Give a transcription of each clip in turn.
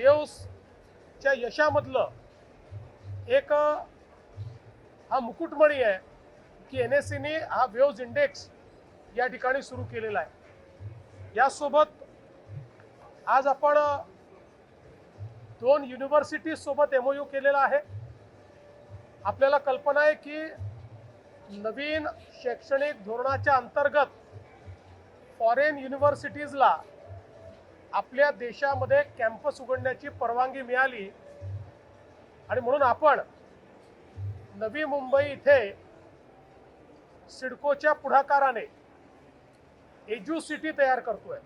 वेव्हजच्या यशामधलं एक हा मुकुटमणी आहे की NSEने हा वेव्हज इंडेक्स या ठिकाणी सुरू केलेला आहे। यासोबत आज आपण 2 युनिव्हर्सिटी सोबत MOU केलेला आहे। आपल्याला कल्पना आहे की नवीन शैक्षणिक धोरणाच्या अंतर्गत फॉरेन युनिव्हर्सिटीजला आपल्या देशामध्ये कॅम्पस उघडण्याची परवानगी मिळाली आणि म्हणून आपण नवी मुंबई इथे सिडकोच्या पुढाकाराने एज्युसिटी तयार करतोय।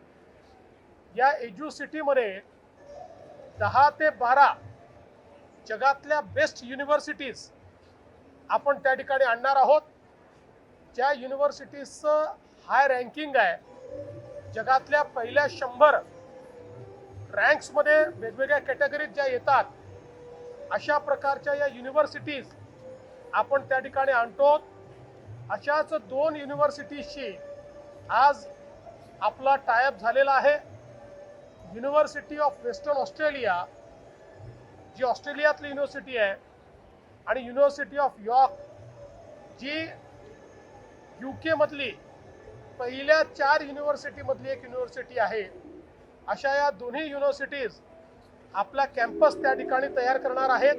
या एज्युसिटीमध्ये 10 ते 12 जगातल्या बेस्ट युनिव्हर्सिटीज आपण त्या ठिकाणी आणणार आहोत। ज्या युनिव्हर्सिटीजचं हाय रँकिंग आहे, जगातल्या पहिल्या 100 रँक्समध्ये वेगवेगळ्या कॅटेगरीज ज्या येतात, अशा प्रकारच्या या युनिव्हर्सिटीज आपण त्या ठिकाणी आणतो। अशाच 2 युनिव्हर्सिटीजशी आज आपला टायअप झालेला आहे। युनिव्हर्सिटी ऑफ वेस्टर्न ऑस्ट्रेलिया, जी ऑस्ट्रेलियातली युनिव्हर्सिटी आहे, आणि युनिव्हर्सिटी ऑफ यॉर्क, जी UK मधली पहिल्या 4 युनिव्हर्सिटीमधली एक युनिव्हर्सिटी आहे। अशा या दोन्ही युनिव्हर्सिटीज आपला कॅम्पस त्या ठिकाणी तयार करणार आहेत।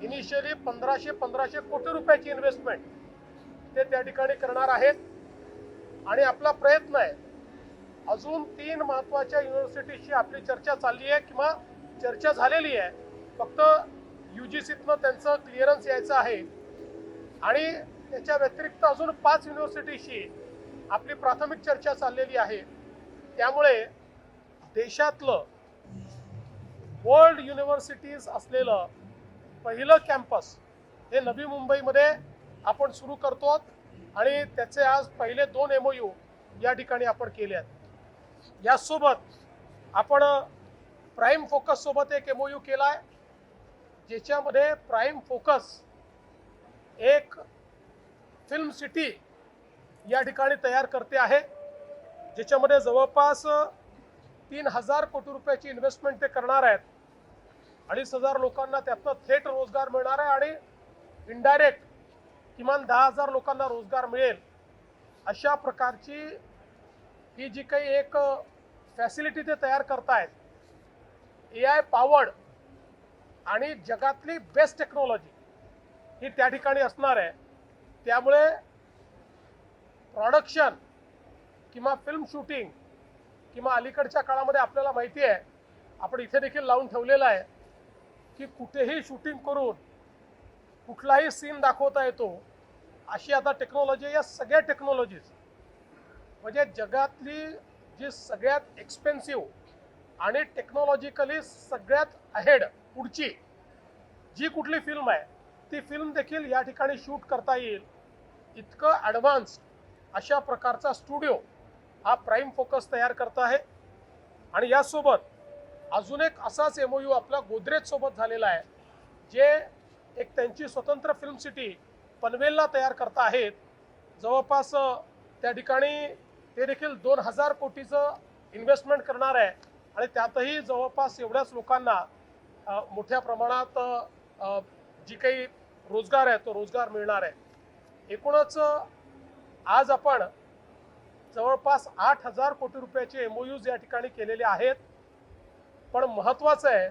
इनिशियली 1500 कोटी रुपयाची इन्व्हेस्टमेंट ते त्या ठिकाणी करणार आहेत आणि आपला प्रयत्न आहे अजून 3 महत्त्वाच्या युनिव्हर्सिटीशी आपली चर्चा चालली आहे किंवा चर्चा झालेली आहे। फक्त UGCतनं त्यांचं क्लिअरन्स यायचं आहे आणि त्याच्या व्यतिरिक्त अजून 5 युनिव्हर्सिटीशी आपली प्राथमिक चर्चा चाललेली आहे। त्यामुळे देशातलं वर्ल्ड युनिव्हर्सिटीज असलेलं पहिलं कॅम्पस हे नवी मुंबईमध्ये आपण सुरू करतो आणि त्याचे आज पहिले 2 MOU या ठिकाणी आपण केले आहेत। यासोबत आपण प्राईम फोकस सोबत एक MOU केला आहे, ज्याच्यामध्ये प्राईम फोकस एक फिल्म सिटी या ठिकाणी तयार करते आहे, ज्याच्यामध्ये जवळपास 3000 कोटी रुपयाची इन्व्हेस्टमेंट ते करणार आहेत। 2500 लोकांना त्यातनं थेट रोजगार मिळणार आहे आणि इनडायरेक्ट किमान 10,000 लोकांना रोजगार मिळेल। अशा प्रकारची ही जी काही एक फॅसिलिटी ते तयार करतायत, AI पॉवर्ड आणि जगातली बेस्ट टेक्नॉलॉजी ही त्या ठिकाणी असणार आहे। त्यामुळे प्रोडक्शन किंवा फिल्म शूटिंग किंवा अलीकडच्या काळामध्ये आपल्याला माहिती आहे, आपण इथे देखील लावून ठेवलेलं आहे की कुठेही शूटिंग करून कुठलाही सीन दाखवता येतो, अशी आता टेक्नॉलॉजी, या सगळ्या टेक्नॉलॉजीज म्हणजे जगातली जी सगळ्यात एक्सपेन्सिव्ह आणि टेक्नॉलॉजिकली सगळ्यात अहेड पुढची जी कुठली फिल्म आहे, ती फिल्म देखील या ठिकाणी शूट करता येईल इतकं ॲडव्हान्स अशा प्रकारचा स्टुडिओ हा प्राईम फोकस तयार करत आहे। आणि यासोबत अजून एक असाच MOU आपला गोदरेज सोबत झालेला आहे, जे एक त्यांची स्वतंत्र फिल्म सिटी पनवेलला तयार करत आहेत। जवळपास त्या ठिकाणी ते देखील 2000 कोटीचं इन्व्हेस्टमेंट करणार आहे आणि त्यातही जवळपास एवढ्याच लोकांना मोठ्या प्रमाणात जी काही रोजगार आहे तो रोजगार मिळणार आहे। एकूणच आज आपण जवळपास 8000 कोटी रुपयाचे MOUs या ठिकाणी केलेले आहेत। पण महत्त्वाचं आहे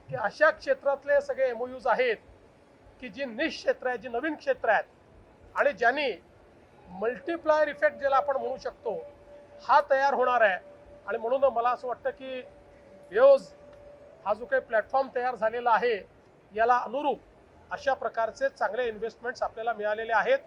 की अशा क्षेत्रातले सगळे MOUs आहेत की जी निश क्षेत्र आहे, जी नवीन क्षेत्र आहेत आणि ज्यांनी मल्टिप्लायर इफेक्ट ज्याला आपण म्हणू शकतो, हा तयार होणार आहे। आणि म्हणून मला असं वाटतं की वेव्हज हा जो काही प्लॅटफॉर्म तयार झालेला आहे, याला अनुरूप अशा प्रकारचे चांगले इन्व्हेस्टमेंट्स आपल्याला मिळालेले आहेत।